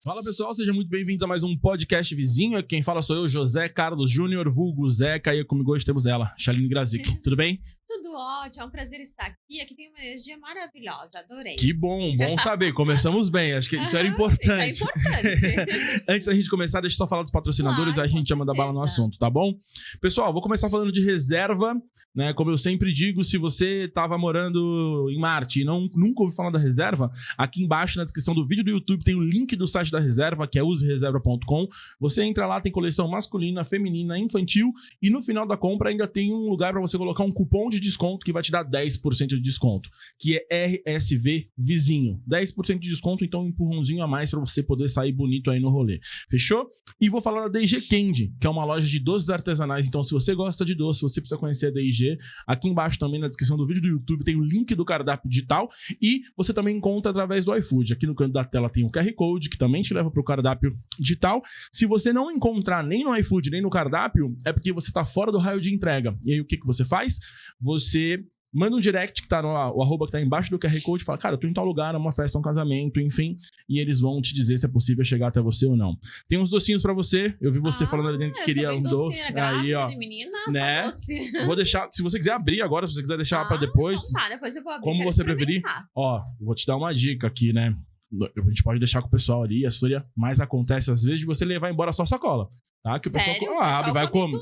Fala pessoal, sejam muito bem-vindos a mais um podcast vizinho. Quem fala sou eu, José Carlos Júnior, vulgo Zeca, e comigo hoje temos ela, Chaline Grazik. Tudo bem? Tudo ótimo, é um prazer estar aqui. Aqui tem uma energia maravilhosa, adorei. Que bom saber. Começamos bem, acho que isso era importante. Isso é importante. Antes da gente começar, deixa eu só falar dos patrocinadores, Claro, aí a gente já manda bala no assunto, tá bom? Pessoal, vou começar falando de reserva, né? Como eu sempre digo, se você estava morando em Marte e nunca ouviu falar da reserva, aqui embaixo na descrição do vídeo do YouTube tem o link do site da reserva, que é usereserva.com. Você entra lá, tem coleção masculina, feminina, infantil, e no final da compra ainda tem um lugar para você colocar um cupom de desconto que vai te dar 10% de desconto, que é RSV Vizinho. 10% de desconto, então um empurrãozinho a mais para você poder sair bonito aí no rolê. Fechou? E vou falar da D&G Candy, que é uma loja de doces artesanais. Então, se você gosta de doce, você precisa conhecer a D&G. Aqui embaixo também na descrição do vídeo do YouTube tem o link do cardápio digital e você também encontra através do iFood. Aqui no canto da tela tem um QR Code que também te leva para o cardápio digital. Se você não encontrar nem no iFood nem no cardápio, é porque você está fora do raio de entrega. E aí o que você faz? Você manda um direct que tá no o arroba que tá embaixo do QR Code e fala, cara, eu tô em tal lugar, é uma festa, um casamento, enfim, e eles vão te dizer se é possível chegar até você ou não. Tem uns docinhos pra você, eu vi você falando ali dentro que queria um doce. Grávida, aí, ó, menina, né? só doce. Eu vou deixar, se você quiser abrir agora, se você quiser deixar pra depois. Então tá, depois eu vou abrir. Como você preferir. Ó, vou te dar uma dica aqui, né? A gente pode deixar com o pessoal ali, a história mais acontece às vezes de você levar embora só a sacola, tá? Que o Sério? pessoal abre, vai comer.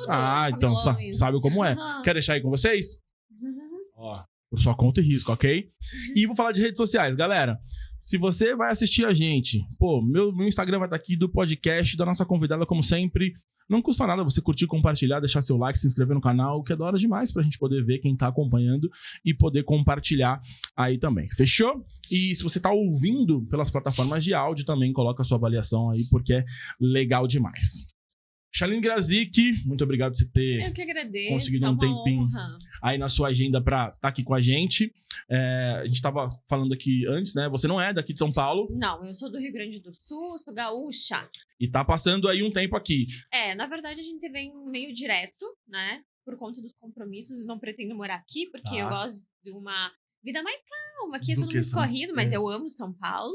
Então, sabe como é. Quer deixar aí com vocês? Ó, por sua conta e risco, ok? E vou falar de redes sociais, galera. Se você vai assistir a gente, pô, meu Instagram vai estar aqui do podcast, da nossa convidada, como sempre. Não custa nada você curtir, compartilhar, deixar seu like, se inscrever no canal, que é da hora demais pra gente poder ver quem tá acompanhando e poder compartilhar aí também. Fechou? E se você tá ouvindo pelas plataformas de áudio, também coloca a sua avaliação aí, porque é legal demais. Chaline Grazik, muito obrigado por você ter conseguido um tempinho aí na sua agenda pra estar aqui com a gente. A gente tava falando aqui antes, né? Você não é daqui de São Paulo. Não, eu sou do Rio Grande do Sul, sou gaúcha. E tá passando aí um tempo aqui. Na verdade a gente vem meio direto, né? Por conta dos compromissos e não pretendo morar aqui, porque eu gosto de uma vida mais calma. Aqui é tudo muito corrido, mas eu amo São Paulo.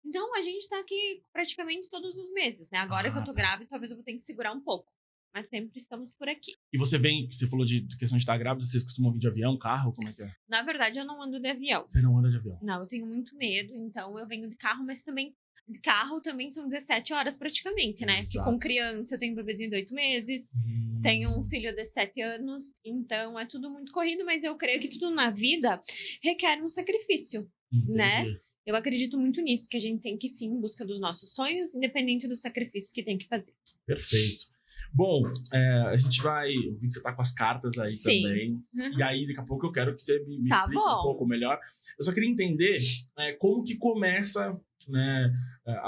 Então, a gente tá aqui praticamente todos os meses, né? Agora que eu tô grávida, talvez eu vou ter que segurar um pouco. Mas sempre estamos por aqui. E você falou de questão de estar grávida, vocês costumam vir de avião, carro, como é que é? Na verdade, eu não ando de avião. Você não anda de avião? Não, eu tenho muito medo, então eu venho de carro, mas também... De carro também são 17 horas praticamente, né? Porque com criança, eu tenho um bebezinho de 8 meses, tenho um filho de 7 anos, então é tudo muito corrido, mas eu creio que tudo na vida requer um sacrifício, né? Eu acredito muito nisso, que a gente tem que sim em busca dos nossos sonhos, independente dos sacrifícios que tem que fazer. Perfeito. Bom, a gente vai... Eu vi que você tá com as cartas aí também. E aí, daqui a pouco eu quero que você me explique um pouco melhor. Eu só queria entender como que começa, né,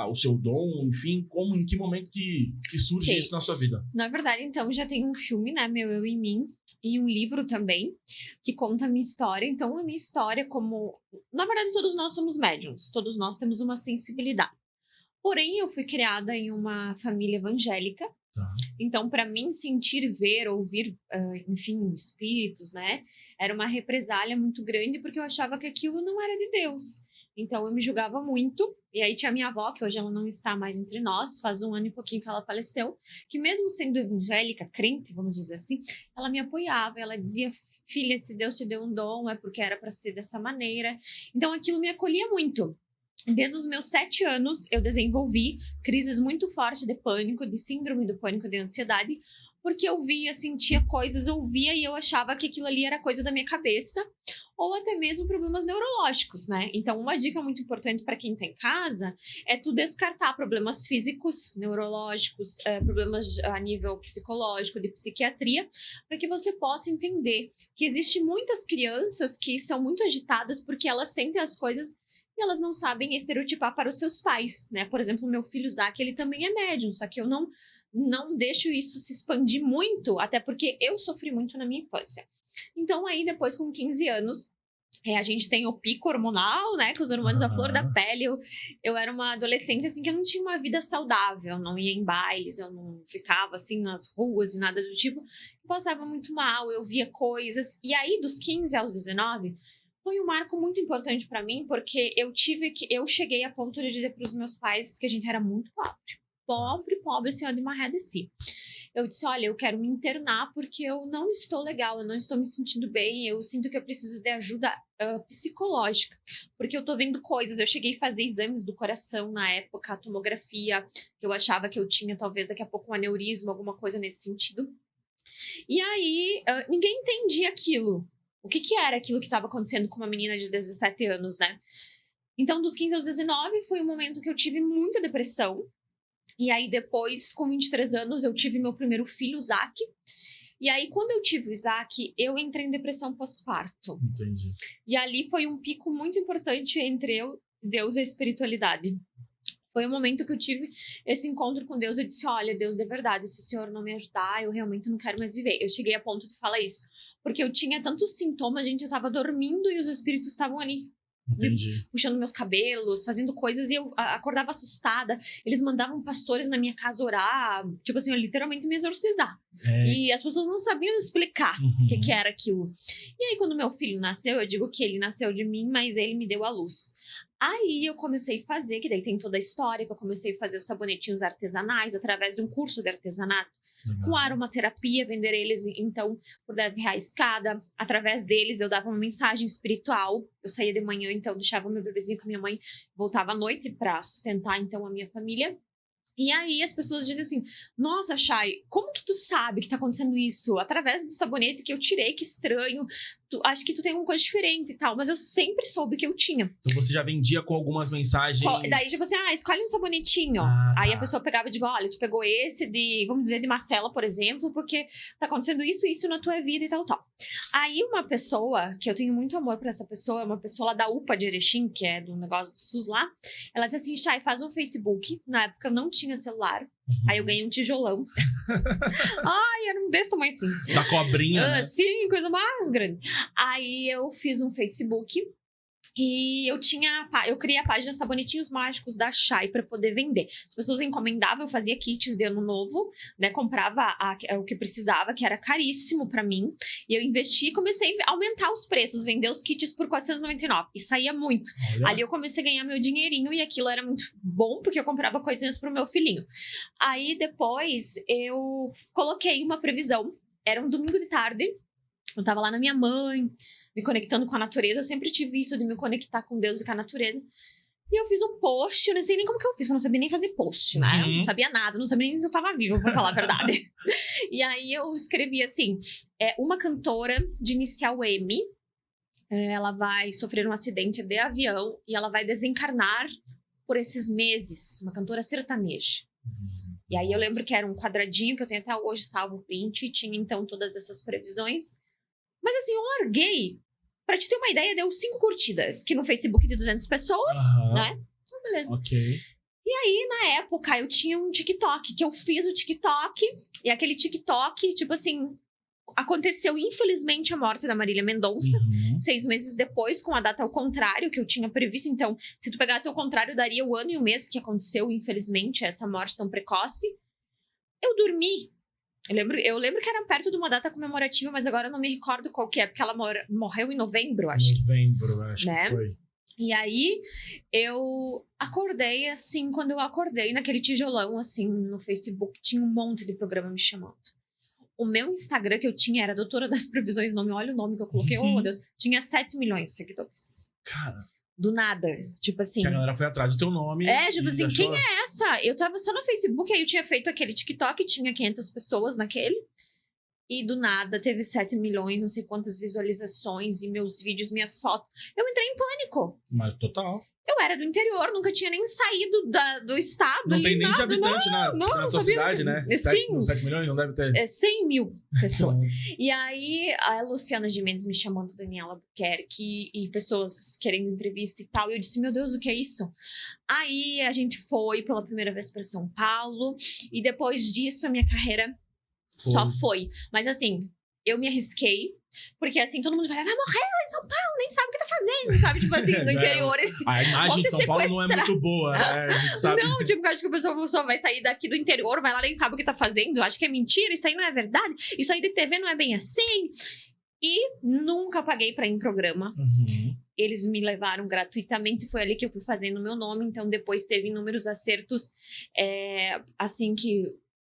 o seu dom, enfim, em que momento que surge isso na sua vida. Na verdade, então, já tem um filme, né, Meu Eu e Mim, e um livro também, que conta a minha história. Então, a minha história como... Na verdade, todos nós somos médiums, todos nós temos uma sensibilidade. Porém, eu fui criada em uma família evangélica. Então, para mim, sentir, ver, ouvir, enfim, espíritos, né? Era uma represália muito grande, porque eu achava que aquilo não era de Deus. Então, eu me julgava muito. E aí tinha a minha avó, que hoje ela não está mais entre nós, faz 1 ano e pouquinho que ela faleceu, que mesmo sendo evangélica, crente, vamos dizer assim, ela me apoiava, ela dizia, filha, se Deus te deu um dom, é porque era para ser dessa maneira. Então, aquilo me acolhia muito. Desde os meus 7 anos, eu desenvolvi crises muito fortes de pânico, de síndrome do pânico, de ansiedade, porque eu via, sentia coisas, ouvia e eu achava que aquilo ali era coisa da minha cabeça, ou até mesmo problemas neurológicos, né? Então, uma dica muito importante para quem tá em casa é tu descartar problemas físicos, neurológicos, problemas a nível psicológico, de psiquiatria, para que você possa entender que existe muitas crianças que são muito agitadas porque elas sentem as coisas e elas não sabem estereotipar para os seus pais, né? Por exemplo, o meu filho Zac, ele também é médium, só que eu não deixo isso se expandir muito, até porque eu sofri muito na minha infância. Então, aí, depois, com 15 anos, a gente tem o pico hormonal, né? Com os hormônios à flor da pele. Eu era uma adolescente, assim, que eu não tinha uma vida saudável. Eu não ia em bailes, eu não ficava, assim, nas ruas e nada do tipo. Eu passava muito mal, eu via coisas. E aí, dos 15 aos 19... foi um marco muito importante para mim, porque eu cheguei a ponto de dizer para os meus pais que a gente era muito pobre, senhor de maré de si. Eu disse, olha, eu quero me internar porque eu não estou legal, eu não estou me sentindo bem, eu sinto que eu preciso de ajuda psicológica, porque eu tô vendo coisas, eu cheguei a fazer exames do coração na época, a tomografia, que eu achava que eu tinha talvez daqui a pouco um aneurisma, alguma coisa nesse sentido. E aí, ninguém entendia aquilo. O que era aquilo que estava acontecendo com uma menina de 17 anos, né? Então, dos 15 aos 19, foi um momento que eu tive muita depressão. E aí, depois, com 23 anos, eu tive meu primeiro filho, o Zac. E aí, quando eu tive o Isaac, eu entrei em depressão pós-parto. Entendi. E ali foi um pico muito importante entre eu, Deus e a espiritualidade. Foi o momento que eu tive esse encontro com Deus. Eu disse, olha, Deus, de verdade, se o Senhor não me ajudar, eu realmente não quero mais viver. Eu cheguei a ponto de falar isso. Porque eu tinha tantos sintomas, gente, eu tava dormindo e os espíritos estavam ali. Entendi. Puxando meus cabelos, fazendo coisas, e eu acordava assustada. Eles mandavam pastores na minha casa orar, tipo assim, eu literalmente me exorcizar. E as pessoas não sabiam explicar o que era aquilo. E aí, quando meu filho nasceu, eu digo que ele nasceu de mim, mas ele me deu a luz. Aí eu comecei a fazer, que daí tem toda a história, que eu comecei a fazer os sabonetinhos artesanais através de um curso de artesanato. Legal. Com aromaterapia, vender eles, então, por R$10 cada. Através deles, eu dava uma mensagem espiritual. Eu saía de manhã, então, deixava meu bebezinho com a minha mãe, voltava à noite para sustentar, então, a minha família. E aí as pessoas dizem assim, nossa, Chay, como que tu sabe que tá acontecendo isso? Através do sabonete que eu tirei, que estranho. Acho que tu tem uma coisa diferente e tal. Mas eu sempre soube que eu tinha. Então você já vendia com algumas mensagens... Daí, tipo assim, escolhe um sabonetinho. Aí a pessoa pegava e digo, olha, tu pegou esse de, vamos dizer, de macela, por exemplo, porque tá acontecendo isso na tua vida e tal. Aí uma pessoa, que eu tenho muito amor por essa pessoa, uma pessoa lá da UPA de Erechim, que é do negócio do SUS lá, ela disse assim, Chay, faz um Facebook. Na época eu não tinha celular. Aí eu ganhei um tijolão. Ai, era um desse tamanho assim. Da cobrinha, né? Sim, coisa mais grande. Aí eu fiz um Facebook e eu criei a página Sabonetinhos Mágicos da Chay para poder vender. As pessoas encomendavam, eu fazia kits de ano novo, né? Comprava o que precisava, que era caríssimo para mim. E eu investi e comecei a aumentar os preços, vender os kits por R$499. E saía muito. Olha. Ali eu comecei a ganhar meu dinheirinho e aquilo era muito bom, porque eu comprava coisinhas pro meu filhinho. Aí depois eu coloquei uma previsão. Era um domingo de tarde. Eu tava lá na minha mãe, me conectando com a natureza. Eu sempre tive isso de me conectar com Deus e com a natureza. E eu fiz um post, eu não sei nem como que eu fiz, porque eu não sabia nem fazer post, né? Eu não sabia nada, não sabia nem se eu tava viva, pra falar a verdade. E aí eu escrevi assim, uma cantora de inicial M, ela vai sofrer um acidente de avião e ela vai desencarnar por esses meses, uma cantora sertaneja. E aí eu lembro que era um quadradinho, que eu tenho até hoje salvo o print, e tinha então todas essas previsões. Mas assim, eu larguei. Pra te ter uma ideia, deu 5 curtidas. Que no Facebook de 200 pessoas, né? Então, beleza. Ok. E aí, na época, eu tinha um TikTok. Que eu fiz o TikTok. E aquele TikTok, tipo assim... Aconteceu, infelizmente, a morte da Marília Mendonça. 6 meses depois, com a data ao contrário, que eu tinha previsto. Então, se tu pegasse ao contrário, daria o ano e o mês que aconteceu, infelizmente, essa morte tão precoce. Eu dormi. Eu lembro que era perto de uma data comemorativa, mas agora eu não me recordo qual que é, porque ela morreu em novembro, acho. Novembro, acho né? que foi. E aí, eu acordei, assim, quando eu acordei naquele tijolão, assim, no Facebook, tinha um monte de programa me chamando. O meu Instagram que eu tinha era Doutora das Previsões, não me olha o nome que eu coloquei, oh meu Deus, tinha 7 milhões de seguidores. Cara. Do nada. Tipo assim. Que a galera foi atrás do teu nome. Tipo assim, achou... quem é essa? Eu tava só no Facebook, aí eu tinha feito aquele TikTok, tinha 500 pessoas naquele. E do nada teve 7 milhões, não sei quantas visualizações, e meus vídeos, minhas fotos. Eu entrei em pânico. Mas total. Eu era do interior, nunca tinha nem saído do estado. Não ali, tem nem nada, de habitante na tua sabia, cidade, né? Sim. 7 milhões não deve ter. 100 mil pessoas. E aí, a Luciana Gimenez me chamando, Daniela Albuquerque, e pessoas querendo entrevista e tal. E eu disse, meu Deus, o que é isso? Aí, a gente foi pela primeira vez para São Paulo. E depois disso, a minha carreira só foi. Mas assim, eu me arrisquei. Porque assim, todo mundo vai morrer lá em São Paulo, nem sabe o que tá fazendo, sabe? Tipo assim, no interior. A imagem de São Paulo não é muito boa, né? A gente sabe. Não, tipo, acho que a pessoa vai sair daqui do interior, vai lá, nem sabe o que tá fazendo. Acho que é mentira, isso aí não é verdade. Isso aí de TV não é bem assim. E nunca paguei pra ir em programa. Eles me levaram gratuitamente, foi ali que eu fui fazendo o meu nome. Então, depois teve inúmeros acertos, assim que...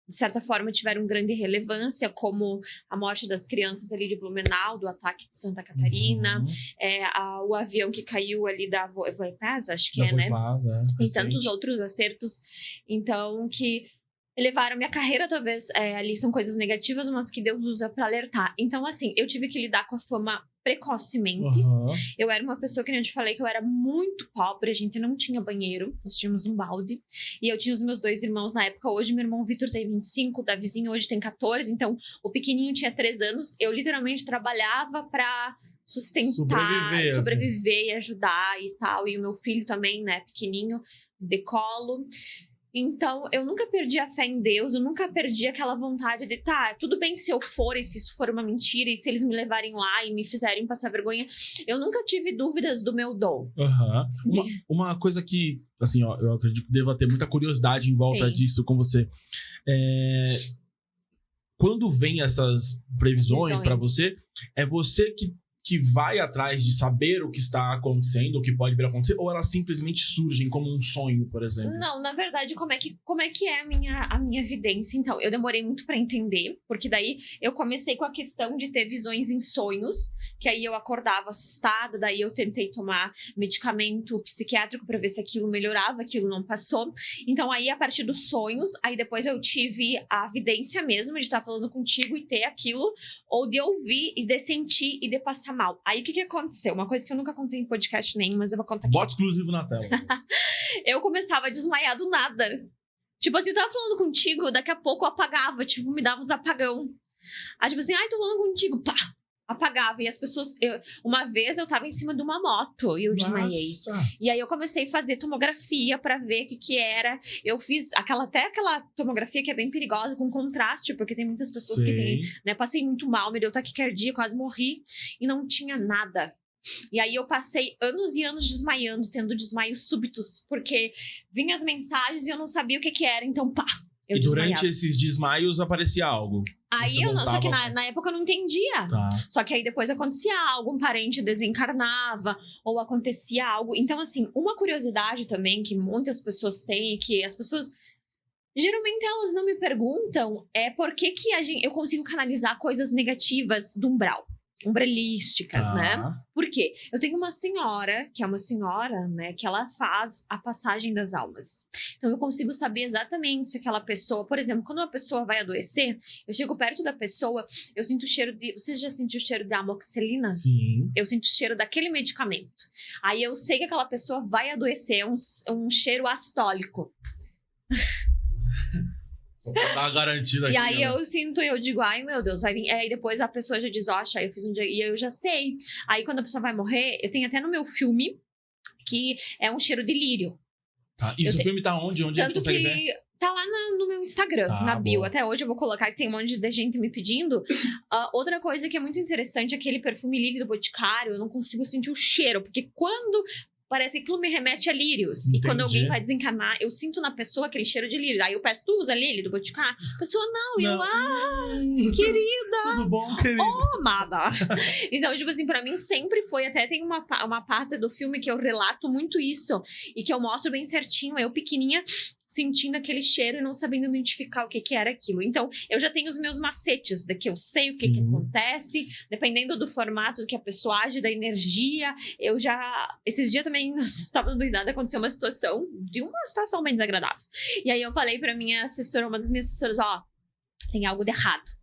de certa forma, tiveram grande relevância, como a morte das crianças ali de Blumenau, do ataque de Santa Catarina, o avião que caiu ali da Voipaz, acho que né? E tantos outros acertos, então, que levaram minha carreira, talvez, ali são coisas negativas, mas que Deus usa pra alertar. Então, assim, eu tive que lidar com a fama precocemente. Eu era uma pessoa, que nem eu te falei, que eu era muito pobre, a gente não tinha banheiro, nós tínhamos um balde, e eu tinha os meus 2 irmãos na época. Hoje meu irmão Vitor tem 25, o Davizinho hoje tem 14, então o pequenininho tinha 3 anos. Eu literalmente trabalhava pra sustentar, sobreviver e ajudar e tal, e o meu filho também, né, pequenininho, de colo. Então, eu nunca perdi a fé em Deus, eu nunca perdi aquela vontade de, tudo bem se eu for, e se isso for uma mentira, e se eles me levarem lá e me fizerem passar vergonha. Eu nunca tive dúvidas do meu dom. Uma coisa que, assim, ó, eu acredito que deva ter muita curiosidade em volta disso com você. Quando vem essas previsões pra você, é você que vai atrás de saber o que está acontecendo, o que pode vir a acontecer, ou elas simplesmente surgem como um sonho, por exemplo? Não, na verdade, como é que é a minha evidência? Então, eu demorei muito pra entender, porque daí eu comecei com a questão de ter visões em sonhos, que aí eu acordava assustada, daí eu tentei tomar medicamento psiquiátrico pra ver se aquilo melhorava, aquilo não passou. Então, aí, a partir dos sonhos, aí depois eu tive a evidência mesmo de estar falando contigo e ter aquilo, ou de ouvir e de sentir e de passar mal. Aí, o que aconteceu? Uma coisa que eu nunca contei em podcast nenhum, mas eu vou contar aqui. Bota exclusivo na tela. Eu começava a desmaiar do nada. Tipo assim, eu tava falando contigo, daqui a pouco eu apagava, tipo, me dava uns apagão. Aí, tipo assim, tô falando contigo, pá! Apagava. E as pessoas... uma vez eu tava em cima de uma moto e eu desmaiei. E aí eu comecei a fazer tomografia pra ver o que era. Eu fiz até aquela tomografia que é bem perigosa, com contraste, porque tem muitas pessoas que têm, né? Passei muito mal, me deu taquicardia, quase morri. E não tinha nada. E aí eu passei anos e anos desmaiando, tendo desmaios súbitos, porque vinham as mensagens e eu não sabia o que era. Então, pá! E durante esses desmaios aparecia algo? Aí eu não, só que na época eu não entendia. Só que aí depois acontecia algo, um parente desencarnava, ou acontecia algo. Então, assim, uma curiosidade também que muitas pessoas têm, que as pessoas... Geralmente elas não me perguntam, por que eu consigo canalizar coisas negativas do umbral. Umbralísticas, né? Por quê? Eu tenho uma senhora, que é uma senhora, né? Que ela faz a passagem das almas. Então, eu consigo saber exatamente se aquela pessoa... Por exemplo, quando uma pessoa vai adoecer, eu chego perto da pessoa, eu sinto o cheiro de... Você já sentiu o cheiro da amoxicilina? Sim. Eu sinto o cheiro daquele medicamento. Aí, eu sei que aquela pessoa vai adoecer. É um cheiro astólico. Só pra dar uma garantida aqui. E aí eu sinto, eu digo, ai meu Deus, vai vir. Aí depois a pessoa já diz, eu fiz um dia, e eu já sei. Aí quando a pessoa vai morrer, eu tenho até no meu filme, que é um cheiro de lírio. E o filme tá onde? Onde a gente consegue ver? Tá lá no meu Instagram, na bio. Boa. Até hoje eu vou colocar, que tem um monte de gente me pedindo. Outra coisa que é muito interessante, aquele perfume lírio do Boticário, eu não consigo sentir o cheiro, porque quando... Parece que aquilo me remete a lírios. Entendi. E quando alguém vai desencarnar, eu sinto na pessoa aquele cheiro de lírios. Aí eu peço, tu usa lírio do Boticário? A pessoa, não. E eu, querida. Tudo bom, querida? Oh, amada. Então, tipo assim, pra mim sempre foi. Até tem uma parte do filme que eu relato muito isso. E que eu mostro bem certinho. Eu pequenininha, sentindo aquele cheiro e não sabendo identificar o que era aquilo. Então, eu já tenho os meus macetes, daqui eu sei o que acontece, dependendo do formato que a pessoa age, da energia. Eu já... Esses dias também, estava dando risada, aconteceu uma situação bem desagradável. E aí eu falei pra minha assessora, uma das minhas assessoras, ó, tem algo de errado.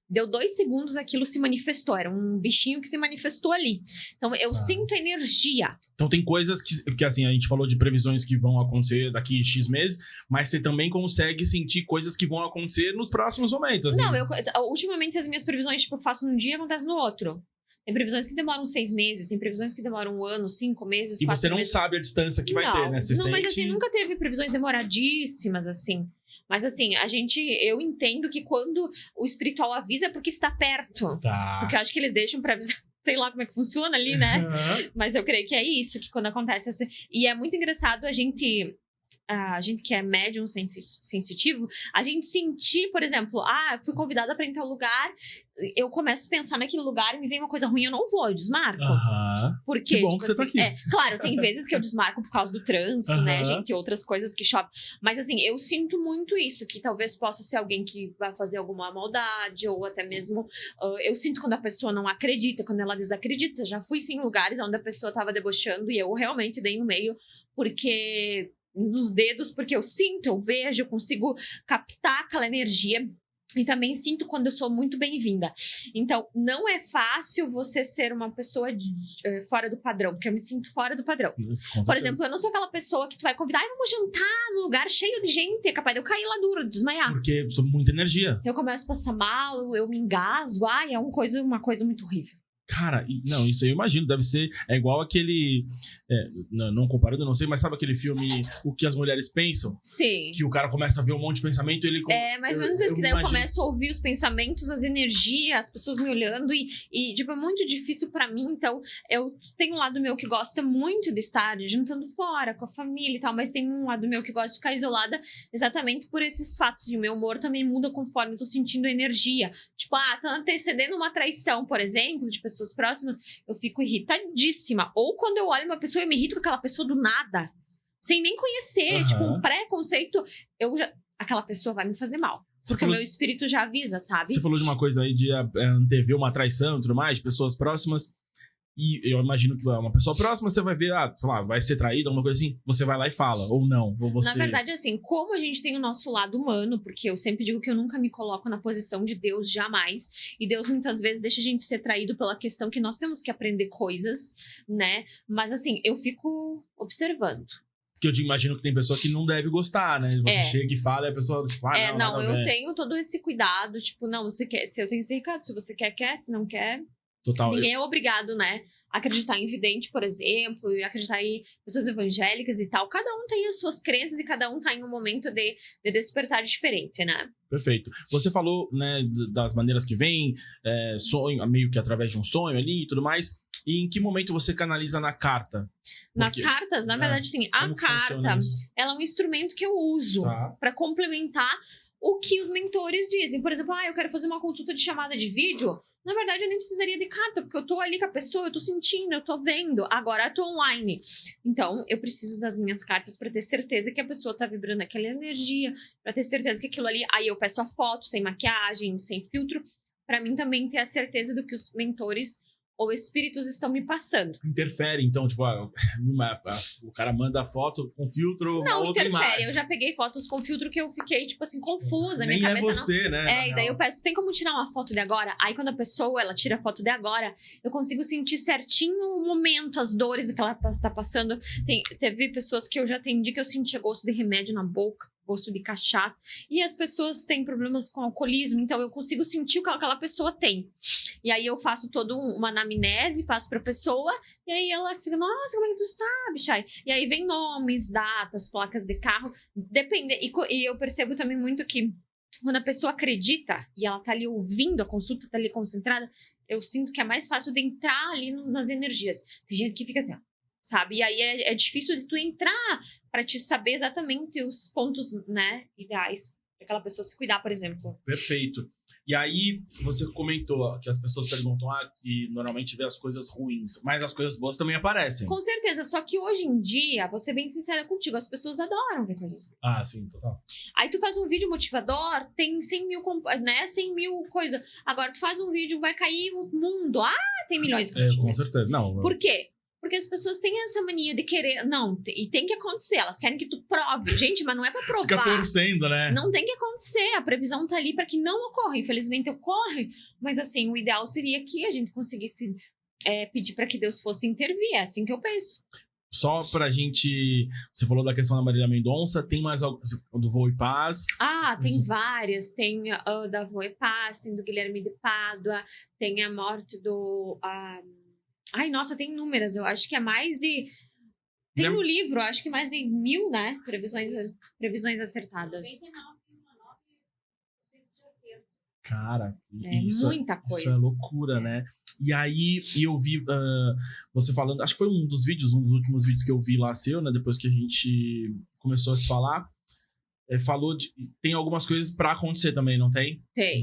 Deu 2 segundos, aquilo se manifestou. Era um bichinho que se manifestou ali. Então, eu sinto energia. Então, tem coisas que, assim, a gente falou de previsões que vão acontecer daqui X meses, mas você também consegue sentir coisas que vão acontecer nos próximos momentos. Assim. Não, ultimamente as minhas previsões, tipo, eu faço num dia e acontece no outro. Tem previsões que demoram 6 meses, tem previsões que demoram 1 ano, 5 meses, 4 meses. E você não sabe a distância que vai ter, né? Você não, mas sente... assim, nunca teve previsões demoradíssimas, assim. Mas assim, eu entendo que quando o espiritual avisa é porque está perto. Tá. Porque eu acho que eles deixam pra avisar. Sei lá como é que funciona ali, né? Mas eu creio que é isso, que quando acontece assim... E é muito engraçado a gente que é médium sensitivo, a gente sentir, por exemplo, fui convidada para ir em tal lugar, eu começo a pensar naquele lugar e me vem uma coisa ruim, eu não vou, eu desmarco. Porque, que bom tipo, que você assim, tá aqui. Claro, tem vezes que eu desmarco por causa do trânsito, né, gente, outras coisas que chovem. Mas assim, eu sinto muito isso, que talvez possa ser alguém que vai fazer alguma maldade, ou até mesmo, eu sinto quando a pessoa não acredita, quando ela desacredita. Já fui sim em lugares onde a pessoa tava debochando e eu realmente dei no meio, porque... nos dedos, porque eu sinto, eu vejo, eu consigo captar aquela energia. E também sinto quando eu sou muito bem-vinda. Então, não é fácil você ser uma pessoa fora do padrão, porque eu me sinto fora do padrão. Por exemplo, eu não sou aquela pessoa que tu vai convidar, vamos jantar num lugar cheio de gente, é capaz de eu cair lá duro, desmaiar. Porque sou muita energia. Eu começo a passar mal, eu me engasgo, é uma coisa muito horrível. Cara, não, isso aí eu imagino, deve ser... É igual aquele... não comparando, não sei, mas sabe aquele filme O que as Mulheres Pensam? Sim. Que o cara começa a ver um monte de pensamento e ele... Mais ou menos isso, que daí eu começo a ouvir os pensamentos, as energias, as pessoas me olhando e tipo, é muito difícil pra mim. Então, eu tenho um lado meu que gosta muito de estar jantando fora, com a família e tal, mas tem um lado meu que gosta de ficar isolada exatamente por esses fatos. E o meu humor também muda conforme eu tô sentindo energia. Tipo, tá antecedendo uma traição, por exemplo, de pessoas próximas, eu fico irritadíssima. Ou quando eu olho uma pessoa, eu me irrito com aquela pessoa do nada, sem nem conhecer, tipo, um preconceito, aquela pessoa vai me fazer mal. Porque o meu espírito já avisa, sabe? Você falou de uma coisa aí de antever uma traição e tudo mais, de pessoas próximas. E eu imagino que uma pessoa próxima, você vai ver, sei lá, vai ser traída, alguma coisa assim, você vai lá e fala, ou não, ou você... Na verdade, assim, como a gente tem o nosso lado humano, porque eu sempre digo que eu nunca me coloco na posição de Deus, jamais, e Deus muitas vezes deixa a gente ser traído pela questão que nós temos que aprender coisas, né? Mas assim, eu fico observando. Que eu imagino que tem pessoa que não deve gostar, né? Você chega e fala e a pessoa, tipo, não, eu tenho todo esse cuidado, tipo, não, você quer, se eu tenho esse recado, se você quer, se não quer... Total. Ninguém é obrigado, né, a acreditar em vidente, por exemplo, e acreditar em pessoas evangélicas e tal. Cada um tem as suas crenças e cada um tá em um momento de despertar diferente, né? Perfeito. Você falou, né, das maneiras que vem, sonho, meio que através de um sonho ali e tudo mais. E em que momento você canaliza na carta? Nas cartas, na verdade, sim. A carta, ela é um instrumento que eu uso para complementar o que os mentores dizem. Por exemplo, eu quero fazer uma consulta de chamada de vídeo. Na verdade, eu nem precisaria de carta, porque eu tô ali com a pessoa, eu tô sentindo, eu tô vendo. Agora eu tô online. Então, eu preciso das minhas cartas para ter certeza que a pessoa tá vibrando aquela energia, para ter certeza que aquilo ali... Aí eu peço a foto, sem maquiagem, sem filtro, para mim também ter a certeza do que os mentores ou espíritos estão me passando. Interfere, então, tipo, o cara manda a foto com filtro, não, outra interfere. imagem. Eu já peguei fotos com filtro que eu fiquei, tipo assim, confusa. Nem minha cabeça você, não... né? E daí eu peço, tem como tirar uma foto de agora? Aí quando a pessoa, ela tira a foto de agora, eu consigo sentir certinho o momento, as dores que ela tá passando. Teve pessoas que eu já atendi que eu sentia gosto de remédio na boca, gosto de cachaça, e as pessoas têm problemas com alcoolismo, então eu consigo sentir o que aquela pessoa tem. E aí eu faço toda uma anamnese, passo pra pessoa, e aí ela fica, nossa, como é que tu sabe, Chay? E aí vem nomes, datas, placas de carro, depende, e eu percebo também muito que quando a pessoa acredita, e ela tá ali ouvindo, a consulta tá ali concentrada, eu sinto que é mais fácil de entrar ali nas energias. Tem gente que fica assim, ó, sabe? E aí é difícil de tu entrar para te saber exatamente os pontos, né, ideais para aquela pessoa se cuidar, por exemplo. Perfeito. E aí, você comentou que as pessoas perguntam que normalmente vê as coisas ruins, mas as coisas boas também aparecem. Com certeza, só que hoje em dia, vou ser bem sincera contigo, as pessoas adoram ver coisas ruins. Ah, sim, total. Aí tu faz um vídeo motivador, tem 100 mil, né, 100 mil coisa. Agora tu faz um vídeo, vai cair o mundo. Tem milhões de coisas. Com certeza, não. Por quê? Porque as pessoas têm essa mania de querer... Não, e tem que acontecer. Elas querem que tu prove. Gente, mas não é pra provar. Fica torcendo, né? Não tem que acontecer. A previsão tá ali pra que não ocorra. Infelizmente ocorre. Mas assim, o ideal seria que a gente conseguisse pedir pra que Deus fosse intervir. É assim que eu penso. Só pra gente... Você falou da questão da Marília Mendonça. Tem mais algo do Voo e Paz? Tem várias. Tem da Voo e Paz, tem do Guilherme de Pádua, tem a morte do... Ai, nossa, tem inúmeras. Eu acho que é mais de... Tem no livro, acho que mais de 1000, né? Previsões acertadas. 99,9% de acerto. Cara, muita coisa. Isso é loucura, né? E aí, eu vi você falando... Acho que foi um dos últimos vídeos que eu vi lá seu, né? Depois que a gente começou a se falar. Falou de... Tem algumas coisas pra acontecer também, não tem? Tem.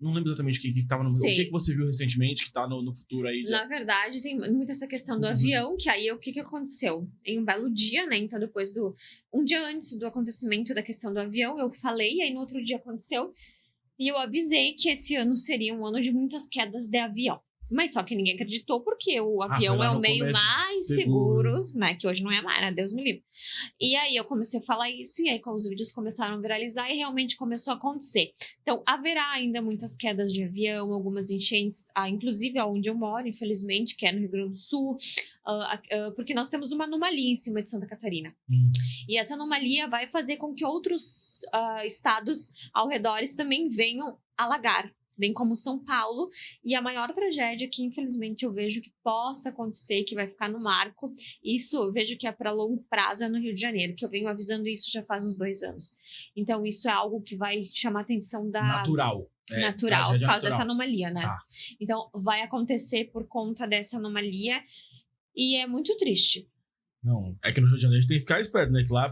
Não lembro exatamente o que tava no... O que você viu recentemente que tá no futuro aí? Na verdade, tem muito essa questão do avião, que aí o que aconteceu? Em um belo dia, né? Então, depois um dia antes do acontecimento da questão do avião, eu falei, e aí no outro dia aconteceu. E eu avisei que esse ano seria um ano de muitas quedas de avião. Mas só que ninguém acreditou, porque o avião é o meio mais seguro, né? Que hoje não é mais, né? Deus me livre. E aí eu comecei a falar isso, e aí os vídeos começaram a viralizar e realmente começou a acontecer. Então, haverá ainda muitas quedas de avião, algumas enchentes, inclusive onde eu moro, infelizmente, que é no Rio Grande do Sul, porque nós temos uma anomalia em cima de Santa Catarina. E essa anomalia vai fazer com que outros estados ao redor também venham alagar, bem como São Paulo, e a maior tragédia que infelizmente eu vejo que possa acontecer, que vai ficar no marco, isso eu vejo que é para longo prazo, é no Rio de Janeiro, que eu venho avisando isso já faz uns 2 anos. Então isso é algo que vai chamar a atenção da... Natural, por causa dessa anomalia, né? Então vai acontecer por conta dessa anomalia e é muito triste. Não, é que no Rio de Janeiro a gente tem que ficar esperto, né? Que lá,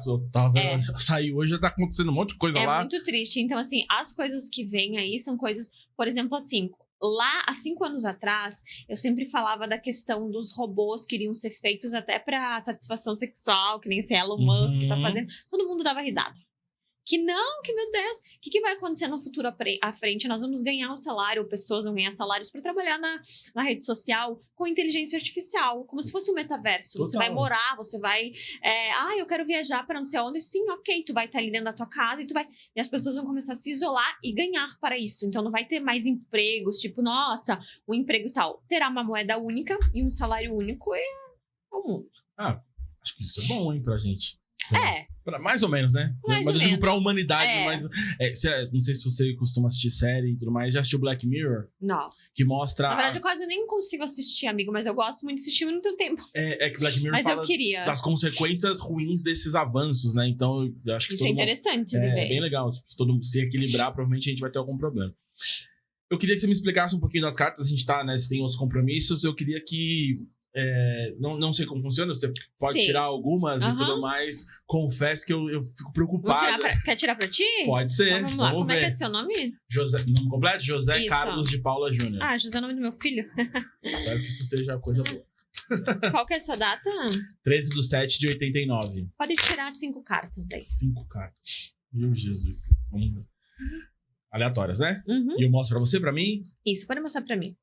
saiu hoje, já tá acontecendo um monte de coisa lá. É muito triste. Então, assim, as coisas que vêm aí são coisas... Por exemplo, assim, lá, há 5 anos atrás, eu sempre falava da questão dos robôs que iriam ser feitos até pra satisfação sexual, que nem esse Elon Musk tá fazendo. Todo mundo dava risada. Que não, que meu Deus, o que vai acontecer no futuro à frente? Nós vamos ganhar um salário, pessoas vão ganhar salários para trabalhar na rede social com inteligência artificial, como se fosse um metaverso. Total. Você vai morar, você vai... eu quero viajar para não sei onde. Sim, ok, tu vai estar ali dentro da tua casa e as pessoas vão começar a se isolar e ganhar para isso. Então não vai ter mais empregos, tipo, nossa, um emprego e tal. Terá uma moeda única e um salário único e é o mundo. Acho que isso é bom, hein, pra gente. Mais ou menos, né? Mas eu digo pra humanidade, mas... não sei se você costuma assistir série e tudo mais. Já assistiu Black Mirror? Não. Que mostra... Na verdade, eu quase nem consigo assistir, amigo. Mas eu gosto muito de assistir muito tempo. É que Black Mirror fala das consequências ruins desses avanços, né? Então, eu acho que isso é interessante de ver. É bem legal. Se todo mundo se equilibrar, provavelmente a gente vai ter algum problema. Eu queria que você me explicasse um pouquinho das cartas. A gente tá, né? Se tem outros compromissos. Eu queria que... não sei como funciona, você pode tirar algumas e tudo mais. Confesso que eu fico preocupado. Quer tirar pra ti? Pode ser. Então, vamos lá. Como é que é seu nome? Nome completo? José Carlos de Paula Júnior. José é o nome do meu filho. Espero que isso seja coisa boa. Qual que é a sua data? 13/7/89. Pode tirar 5 cartas daí. 5 cartas. Meu Jesus Cristo. Vamos ver. Aleatórias, né? E eu mostro pra você, pra mim? Isso, pode mostrar pra mim.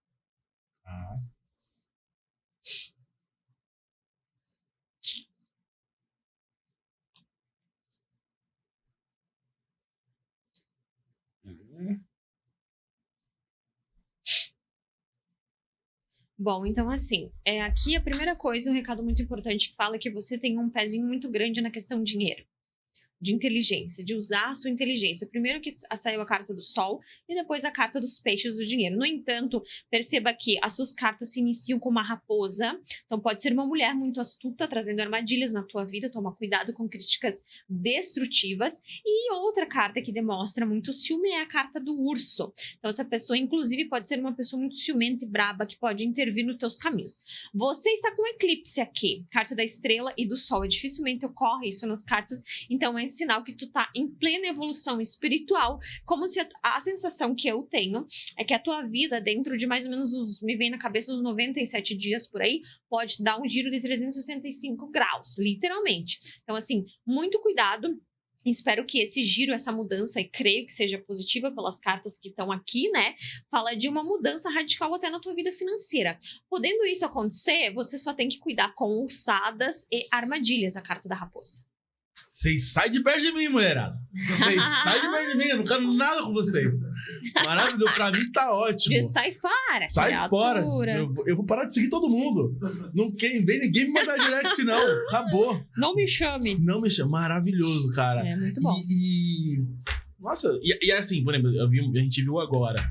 Bom, então assim, aqui a primeira coisa, um recado muito importante que fala é que você tem um pezinho muito grande na questão dinheiro. De inteligência, de usar a sua inteligência. Primeiro que saiu a carta do Sol e depois a carta dos peixes do dinheiro. No entanto, perceba que as suas cartas se iniciam com uma raposa. Então pode ser uma mulher muito astuta, trazendo armadilhas na tua vida. Toma cuidado com críticas destrutivas. E outra carta que demonstra muito ciúme é a carta do urso. Então essa pessoa, inclusive, pode ser uma pessoa muito ciumenta e braba que pode intervir nos teus caminhos. Você está com um eclipse aqui. Carta da estrela e do sol. Dificilmente ocorre isso nas cartas. Então é grande sinal que tu tá em plena evolução espiritual, como se a sensação que eu tenho é que a tua vida, dentro de mais ou menos me vem na cabeça os 97 dias por aí, pode dar um giro de 365 graus, literalmente. Então, assim, muito cuidado. Espero que esse giro, essa mudança, e creio que seja positiva pelas cartas que estão aqui, né? Fala de uma mudança radical até na tua vida financeira. Podendo isso acontecer, você só tem que cuidar com ossadas e armadilhas, a carta da raposa. Vocês saem de perto de mim, mulherada. Vocês saem de perto de mim, eu não quero nada com vocês. Maravilhoso, pra mim tá ótimo. Sai fora, Sai criatura. fora. Eu vou parar de seguir todo mundo. Não vem ninguém me mandar direct, não. Acabou. Não me chame. Não me chama. Maravilhoso, cara. É muito bom. Nossa, e assim, por exemplo, a gente viu agora.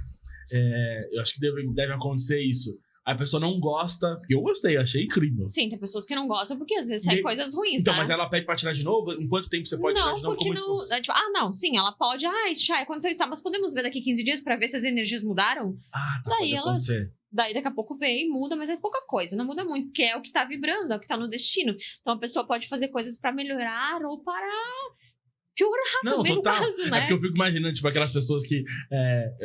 Eu acho que deve acontecer isso. A pessoa não gosta, porque eu gostei, achei incrível. Sim, tem pessoas que não gostam porque às vezes saem coisas ruins, então, né? mas ela pede pra tirar de novo? Em quanto tempo você pode tirar de novo? Porque não, tipo, não, sim, ela pode. Chay, aconteceu isso, tá? Mas podemos ver daqui 15 dias pra ver se as energias mudaram? Tá, pode acontecer. Daí daqui a pouco vem, muda, mas é pouca coisa, não muda muito, porque é o que tá vibrando, é o que tá no destino. Então a pessoa pode fazer coisas pra melhorar ou para piorar também no caso, né? É porque eu fico imaginando, tipo, aquelas pessoas que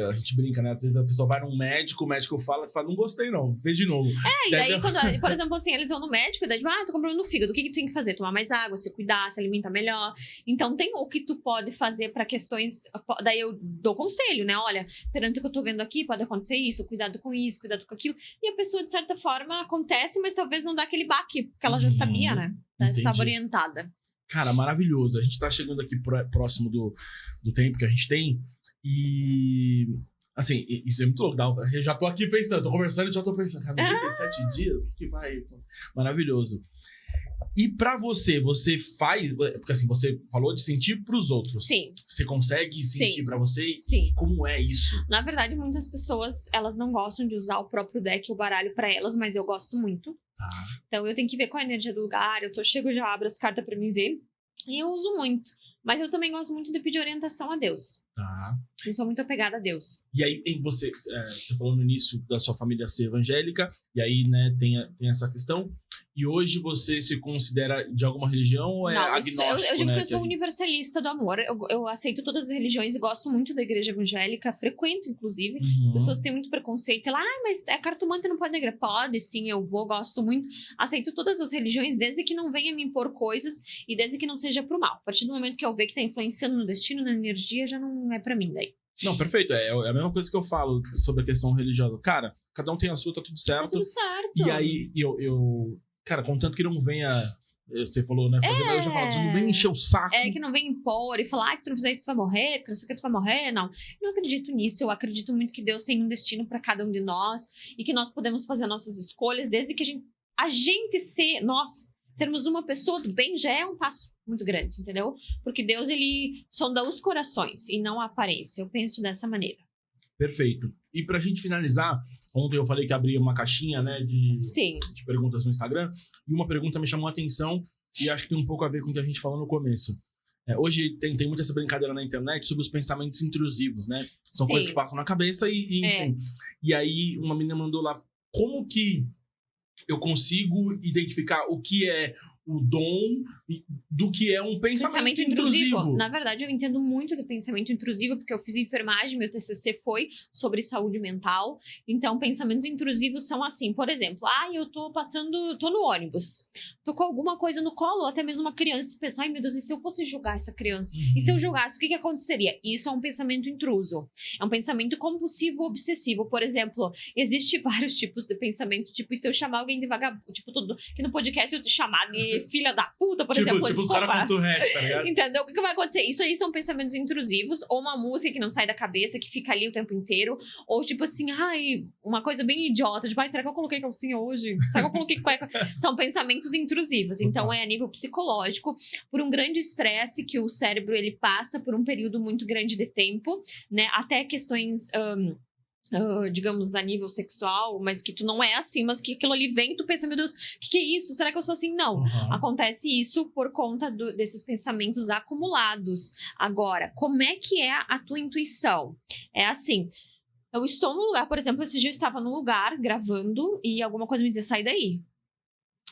a gente brinca, né? Às vezes a pessoa vai num médico, o médico fala, você fala, não gostei não, vê de novo. E daí quando, por exemplo, assim, eles vão no médico e daí, tô com problema no fígado, o que tu tem que fazer? Tomar mais água, se cuidar, se alimentar melhor. Então tem o que tu pode fazer pra questões, daí eu dou conselho, né? Olha, perante o que eu tô vendo aqui, pode acontecer isso, cuidado com isso, cuidado com aquilo. E a pessoa, de certa forma, acontece, mas talvez não dá aquele baque, porque ela já sabia, né? Estava orientada. Cara, maravilhoso. A gente tá chegando aqui próximo do tempo que a gente tem. E, assim, isso é muito louco. Eu já tô aqui pensando, tô conversando e já tô pensando, cara, 97 dias? O que vai? Maravilhoso. E pra você faz... Porque, assim, você falou de sentir pros outros. Sim. Você consegue sentir pra você? Sim. Como é isso? Na verdade, muitas pessoas, elas não gostam de usar o próprio deck, o baralho pra elas, mas eu gosto muito. Então eu tenho que ver qual é a energia do lugar, chego, já abro as cartas pra mim ver, e eu uso muito. Mas eu também gosto muito de pedir orientação a Deus. Eu sou muito apegada a Deus. E aí, você falou no início da sua família ser evangélica, e aí, né, tem essa questão. E hoje você se considera de alguma religião ou é agnóstico? Eu digo que eu sou universalista do amor. Eu aceito todas as religiões e gosto muito da igreja evangélica, frequento, inclusive. As pessoas têm muito preconceito. Ela, mas é cartomante, não pode na igreja. Pode, sim, eu vou, gosto muito. Aceito todas as religiões, desde que não venha me impor coisas e desde que não seja pro mal. A partir do momento que eu ver que tá influenciando no destino, na energia, já não é pra mim daí. Não, perfeito. É a mesma coisa que eu falo sobre a questão religiosa. Cara, cada um tem a sua, tá tudo certo. Tá tudo certo. E aí, cara, contanto que não venha... Você falou, né? Fazer, mas eu já falo, não vem encher o saco. Que não vem impor e falar que tu não fizer isso, tu vai morrer, que não sei o que, tu vai morrer. Não. Eu não acredito nisso. Eu acredito muito que Deus tem um destino pra cada um de nós e que nós podemos fazer nossas escolhas desde que nós sermos uma pessoa do bem já é um passo muito grande, entendeu? Porque Deus, ele sonda os corações e não a aparência. Eu penso dessa maneira. Perfeito. E pra gente finalizar, ontem eu falei que abria uma caixinha, né, de perguntas no Instagram, e uma pergunta me chamou a atenção e acho que tem um pouco a ver com o que a gente falou no começo. Hoje tem muito essa brincadeira na internet sobre os pensamentos intrusivos, né? São coisas que passam na cabeça e enfim. E aí uma menina mandou lá, como que eu consigo identificar o que é o dom do que é um pensamento intrusivo. Na verdade, eu entendo muito de pensamento intrusivo, porque eu fiz enfermagem, meu TCC foi sobre saúde mental. Então, pensamentos intrusivos são assim, por exemplo, eu tô no ônibus, tô com alguma coisa no colo, ou até mesmo uma criança, e penso, ai meu Deus, e se eu fosse julgar essa criança? E se eu julgasse, o que aconteceria? Isso é um pensamento intruso. É um pensamento compulsivo obsessivo. Por exemplo, existe vários tipos de pensamento, tipo, e se eu chamar alguém de vagabundo, tipo, tudo que no podcast eu te chamar de filha da puta, por exemplo, tipo desculpa. Os caras com Tourette, tá ligado? Entendeu? O que vai acontecer? Isso aí são pensamentos intrusivos, ou uma música que não sai da cabeça, que fica ali o tempo inteiro, ou tipo assim, uma coisa bem idiota, tipo, será que eu coloquei calcinha hoje? Será que eu coloquei cueca? São pensamentos intrusivos. Então, é a nível psicológico, por um grande estresse que o cérebro, ele passa por um período muito grande de tempo, né? Até questões... digamos, a nível sexual, mas que tu não é assim, mas que aquilo ali vem, tu pensa, meu Deus, que é isso? Será que eu sou assim? Não. Acontece isso por conta desses pensamentos acumulados. Agora, como é que é a tua intuição? É assim, eu estou num lugar, por exemplo, esse dia eu estava num lugar gravando e alguma coisa me dizia, sai daí.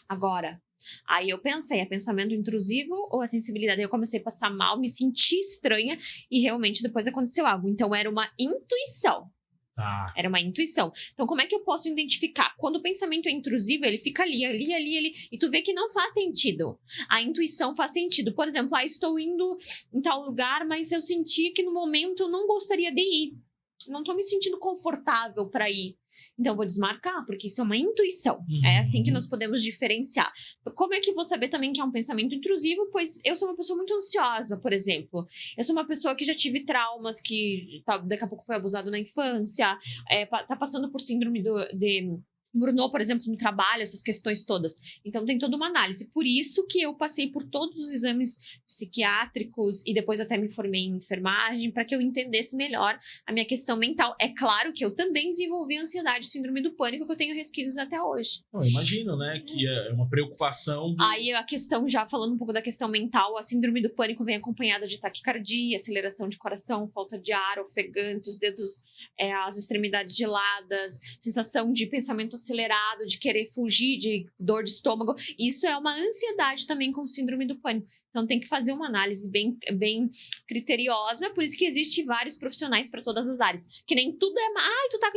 Agora, Aí eu pensei, é pensamento intrusivo ou a sensibilidade? Aí eu comecei a passar mal, me senti estranha e realmente depois aconteceu algo. Então era uma intuição. Tá. Era uma intuição. Então, como é que eu posso identificar? Quando o pensamento é intrusivo, ele fica ali, e tu vê que não faz sentido. A intuição faz sentido. Por exemplo, estou indo em tal lugar, mas eu senti que no momento eu não gostaria de ir. Não tô me sentindo confortável para ir. Então, eu vou desmarcar, porque isso é uma intuição. É assim que nós podemos diferenciar. Como é que eu vou saber também que é um pensamento intrusivo? Pois eu sou uma pessoa muito ansiosa, por exemplo. Eu sou uma pessoa que já tive traumas, que daqui a pouco foi abusado na infância, tá passando por síndrome de Burnout, por exemplo, no trabalho, essas questões todas. Então, tem toda uma análise. Por isso que eu passei por todos os exames psiquiátricos e depois até me formei em enfermagem para que eu entendesse melhor a minha questão mental. É claro que eu também desenvolvi ansiedade, síndrome do pânico, que eu tenho resquícios até hoje. Eu imagino, né, que é uma preocupação. Aí a questão, já falando um pouco da questão mental, a síndrome do pânico vem acompanhada de taquicardia, aceleração de coração, falta de ar, ofegante, os dedos, as extremidades geladas, sensação de pensamento acelerado, de querer fugir, de dor de estômago. Isso é uma ansiedade também com síndrome do pânico. Então tem que fazer uma análise bem criteriosa, por isso que existe vários profissionais para todas as áreas. Que nem tudo tu tá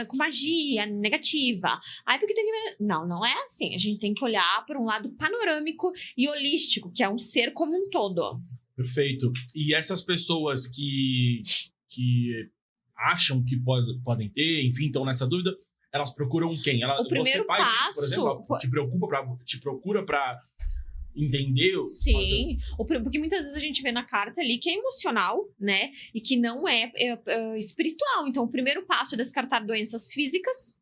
com magia negativa. Porque tem que... Não é assim. A gente tem que olhar por um lado panorâmico e holístico, que é um ser como um todo. Perfeito. E essas pessoas que acham que podem ter, enfim, estão nessa dúvida, elas procuram quem? O primeiro passo, isso, por exemplo, te procura para entender? Sim, porque muitas vezes a gente vê na carta ali que é emocional, né? E que não é espiritual. Então, o primeiro passo é descartar doenças físicas.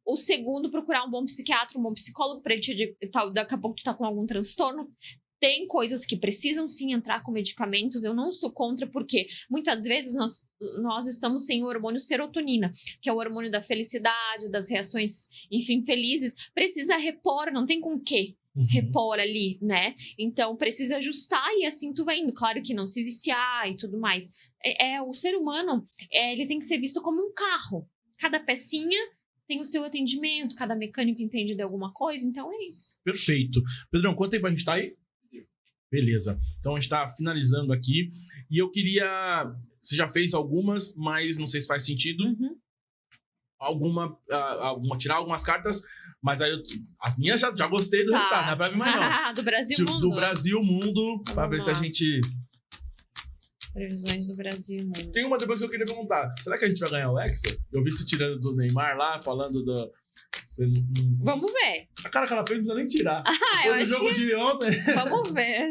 O segundo, procurar um bom psiquiatra, um bom psicólogo, para ele daqui a pouco tu tá com algum transtorno. Tem coisas que precisam sim entrar com medicamentos, eu não sou contra, porque muitas vezes nós estamos sem o hormônio serotonina, que é o hormônio da felicidade, das reações, enfim, felizes. Precisa repor, não tem com o quê repor ali, né? Então, precisa ajustar e assim tu vai indo. Claro que não se viciar e tudo mais. O ser humano, ele tem que ser visto como um carro. Cada pecinha tem o seu atendimento, cada mecânico entende de alguma coisa, então é isso. Perfeito. Pedrão, quanto tempo a gente tá aí? Beleza. Então, a gente tá finalizando aqui. E eu queria... Você já fez algumas, mas não sei se faz sentido. Tirar algumas cartas, mas aí as minhas já gostei do resultado, não é pra mim mais não. Do Brasil Mundo. Do Brasil Mundo, pra ver se a gente... Previsões do Brasil Mundo. Tem uma depois que eu queria perguntar. Será que a gente vai ganhar o Hexa? Eu vi você tirando do Neymar lá, falando do... Vamos ver. A cara que ela fez não precisa nem tirar. Eu acho jogo de ontem. Vamos ver.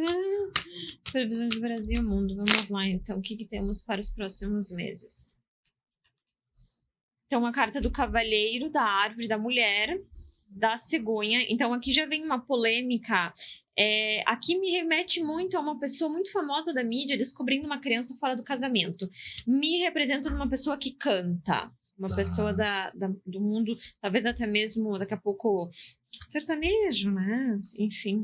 Previsões do Brasil Mundo. Vamos lá, então. O que temos para os próximos meses? Então, a carta do Cavaleiro, da Árvore, da Mulher, da Cegonha. Então, aqui já vem uma polêmica. Aqui me remete muito a uma pessoa muito famosa da mídia descobrindo uma criança fora do casamento. Me representa uma pessoa que canta. Uma pessoa do mundo, talvez até mesmo daqui a pouco sertanejo, né? Enfim.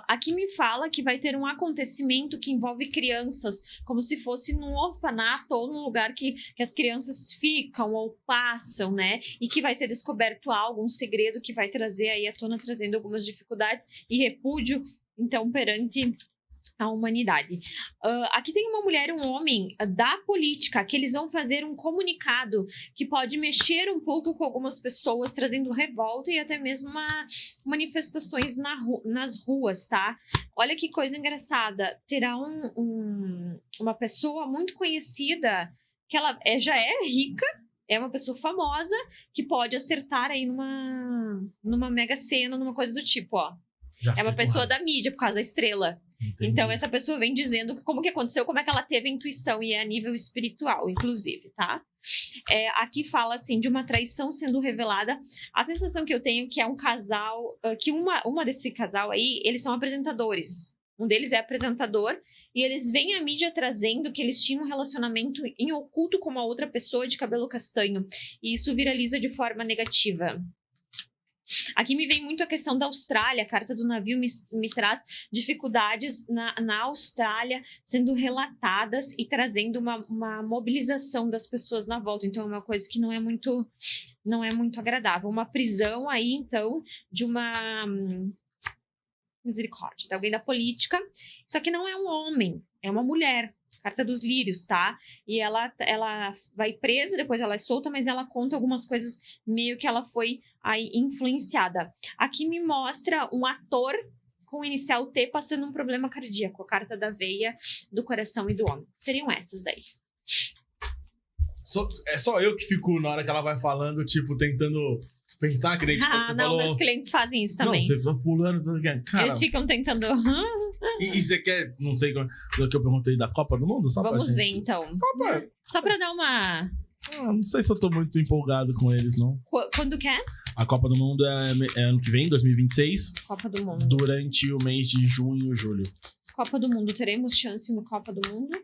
Aqui me fala que vai ter um acontecimento que envolve crianças, como se fosse num orfanato ou num lugar que as crianças ficam ou passam, né? E que vai ser descoberto algo, um segredo que vai trazer aí à tona, trazendo algumas dificuldades e repúdio, então, perante a humanidade. Aqui tem uma mulher e um homem da política, que eles vão fazer um comunicado que pode mexer um pouco com algumas pessoas, trazendo revolta e até mesmo manifestações nas ruas, tá? Olha que coisa engraçada. Terá uma pessoa muito conhecida, que ela já é rica, é uma pessoa famosa, que pode acertar aí numa mega sena, numa coisa do tipo, ó. É uma pessoa da mídia, por causa da estrela. Entendi. Então, essa pessoa vem dizendo como que aconteceu, como é que ela teve a intuição, e é a nível espiritual, inclusive, tá? Aqui fala, assim, de uma traição sendo revelada. A sensação que eu tenho que é um casal, que uma desse casal aí, eles são apresentadores. Um deles é apresentador, e eles vêm à mídia trazendo que eles tinham um relacionamento em oculto com uma outra pessoa de cabelo castanho. E isso viraliza de forma negativa. Aqui me vem muito a questão da Austrália. A carta do navio me traz dificuldades na Austrália sendo relatadas e trazendo uma mobilização das pessoas na volta. Então, é uma coisa que não é muito agradável. Uma prisão aí, então, de uma Misericórdia. De alguém da política. Só que não é um homem, é uma mulher. Carta dos lírios, tá? E ela vai presa, depois ela é solta, mas ela conta algumas coisas meio que ela foi aí influenciada. Aqui me mostra um ator com o inicial T passando um problema cardíaco. A carta da veia, do coração e do homem. Seriam essas daí. É só eu que fico, na hora que ela vai falando, tipo, tentando pensar, que nem tipo, você não, falou... meus clientes fazem isso também. Não, você falou fulano, cara... Eles ficam tentando... E você quer, não sei, do que eu perguntei da Copa do Mundo? Vamos ver, então. Só pra dar uma... não sei se eu tô muito empolgado com eles, não. Quando que é? A Copa do Mundo é ano que vem, 2026. Copa do Mundo. Durante o mês de junho e julho. Copa do Mundo. Teremos chance no Copa do Mundo?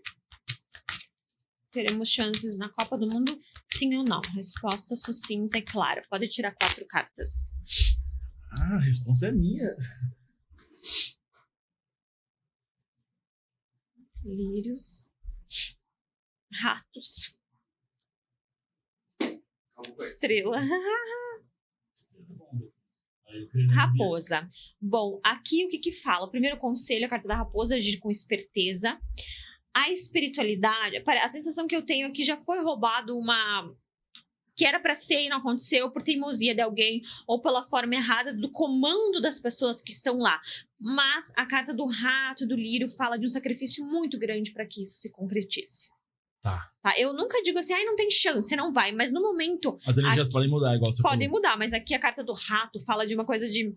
Teremos chances na Copa do Mundo? Sim ou não? Resposta sucinta e clara. Pode tirar 4 cartas. A resposta é minha. Lírios. Ratos. Estrela. Raposa. Bom, aqui o que fala? O primeiro conselho, a carta da raposa, agir com esperteza. A espiritualidade, a sensação que eu tenho é que já foi roubado uma... que era pra ser e não aconteceu por teimosia de alguém ou pela forma errada do comando das pessoas que estão lá. Mas a carta do rato e do lírio fala de um sacrifício muito grande para que isso se concretize. Tá. Eu nunca digo assim, não tem chance, não vai. Mas no momento... As energias podem mudar, igual você falou. Podem mudar, mas aqui a carta do rato fala de uma coisa de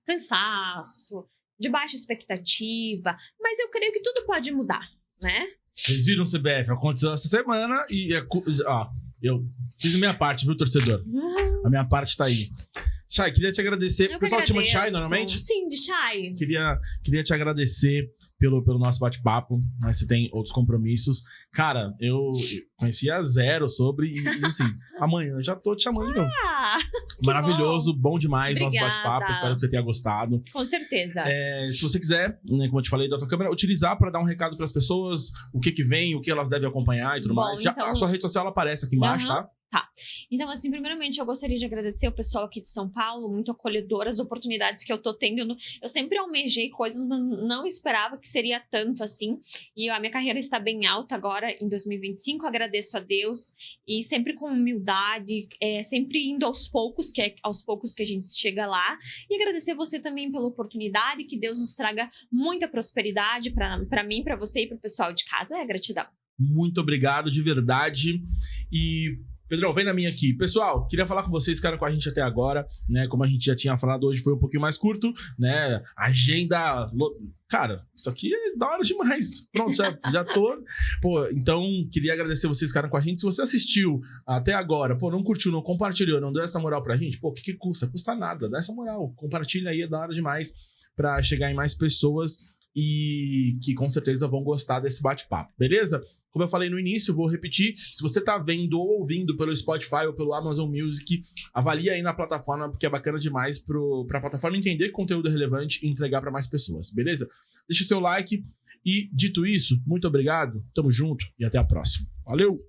cansaço, de baixa expectativa. Mas eu creio que tudo pode mudar, né? Vocês viram o CBF? Aconteceu essa semana e... eu fiz a minha parte, viu, torcedor? A minha parte tá aí. Chay, queria te agradecer. O pessoal te chama de Chay normalmente? Sim, de Chay. Queria te agradecer pelo nosso bate-papo, mas você tem outros compromissos. Cara, eu conhecia zero sobre e assim, amanhã já tô te chamando de novo. Maravilhoso, bom demais o nosso bate-papo. Espero que você tenha gostado. Com certeza. Se você quiser, né, como eu te falei da tua câmera, utilizar para dar um recado para as pessoas, o que vem, o que elas devem acompanhar e tudo mais. Então... a sua rede social ela aparece aqui embaixo, tá? Tá. Então, assim, primeiramente, eu gostaria de agradecer o pessoal aqui de São Paulo, muito acolhedor, as oportunidades que eu tô tendo. Eu sempre almejei coisas, mas não esperava que seria tanto assim. E a minha carreira está bem alta agora, em 2025. Agradeço a Deus e sempre com humildade, sempre indo aos poucos, que é aos poucos que a gente chega lá. E agradecer você também pela oportunidade, que Deus nos traga muita prosperidade para mim, para você e para o pessoal de casa. Gratidão. Muito obrigado, de verdade. E... Pedrão, vem na minha aqui. Pessoal, queria falar com vocês, cara, com a gente até agora, né? Como a gente já tinha falado, hoje foi um pouquinho mais curto, né? Agenda... Cara, isso aqui é da hora demais. Pronto, já tô... Pô, então, queria agradecer vocês, cara, com a gente. Se você assistiu até agora, pô, não curtiu, não compartilhou, não deu essa moral pra gente, pô, o que custa? Custa nada, dá essa moral. Compartilha aí, é da hora demais pra chegar em mais pessoas e que com certeza vão gostar desse bate-papo, beleza? Como eu falei no início, vou repetir, se você tá vendo ou ouvindo pelo Spotify ou pelo Amazon Music, avalia aí na plataforma, porque é bacana demais pra plataforma entender que conteúdo é relevante e entregar pra mais pessoas, beleza? Deixa o seu like e, dito isso, muito obrigado, tamo junto e até a próxima. Valeu!